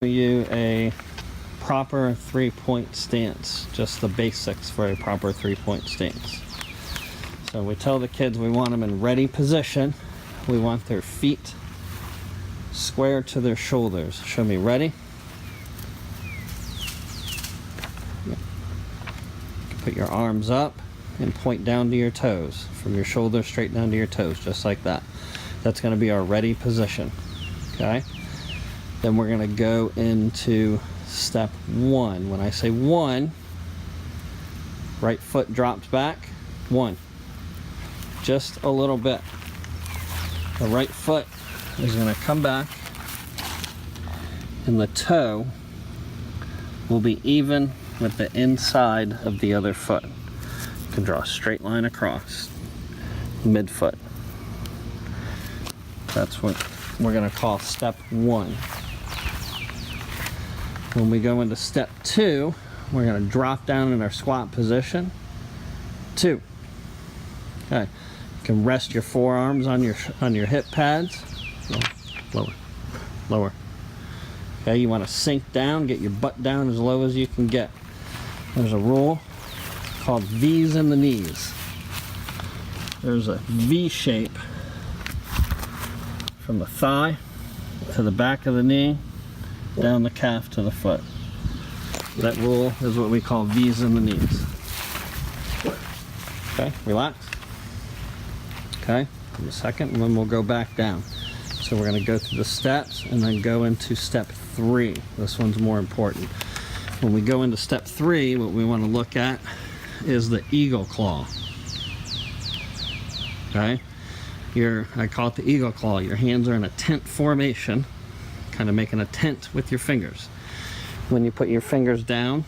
You a proper three-point stance, just the basics for a proper three-point stance. So we tell the kids we want them in ready position. We want their feet square to their shoulders. Show me ready. Put your arms up and point down to your toes, from your shoulders straight down to your toes, just like that. That's going to be our ready position. Okay? Then we're going to go into step 1. When I say 1, right foot drops back. 1. Just a little bit. The right foot is going to come back, and the toe will be even with the inside of the other foot. You can draw a straight line across midfoot. That's what we're going to call step 1. When we go into step 2, we're going to drop down in our squat position. 2. Okay. You can rest your forearms on your hip pads. Lower. Lower. Okay, you want to sink down, get your butt down as low as you can get. There's a rule called V's in the knees. There's a V shape from the thigh to the back of the knee, down the calf to the foot. That rule is what we call V's in the knees. Okay, relax. Okay, in a second, and then we'll go back down. So we're going to go through the steps and then go into step 3. This one's more important. When we go into step 3, what we want to look at is the eagle claw. Okay? I call it the eagle claw. Your hands are in a tent formation, kind of making a tent with your fingers. When you put your fingers down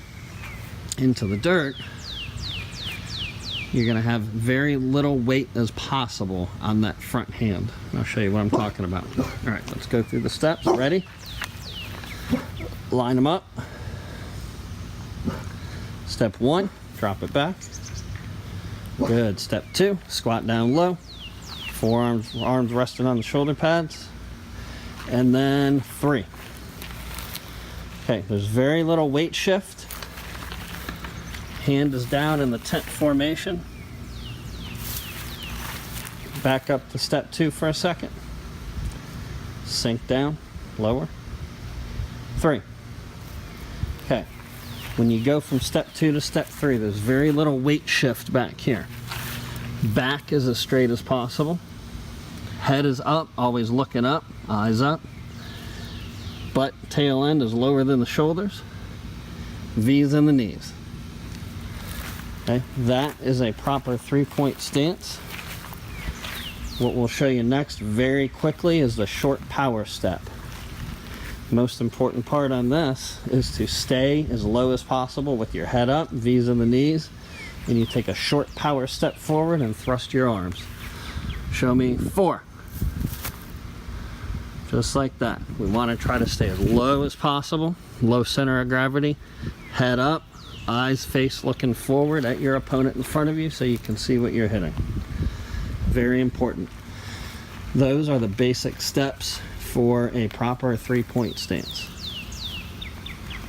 into the dirt, you're going to have very little weight as possible on that front hand. I'll show you what I'm talking about. All right, let's go through the steps. Ready? Line them up. Step 1, drop it back. Good. Step 2, squat down low. Arms resting on the shoulder pads. And then 3. Okay, there's very little weight shift. Hand is down in the tent formation. Back up to step 2 for a second. Sink down, lower. 3. Okay, when you go from step 2 to step 3, there's very little weight shift back here. Back is as straight as possible. Head is up, always looking up, eyes up. Butt, tail end is lower than the shoulders. V's in the knees. Okay, that is a proper three-point stance. What we'll show you next very quickly is the short power step. Most important part on this is to stay as low as possible with your head up, V's in the knees, and you take a short power step forward and thrust your arms. Show me 4. Just like that. We want to try to stay as low as possible, low center of gravity, head up, eyes face looking forward at your opponent in front of you so you can see what you're hitting. Very important. Those are the basic steps for a proper three-point stance.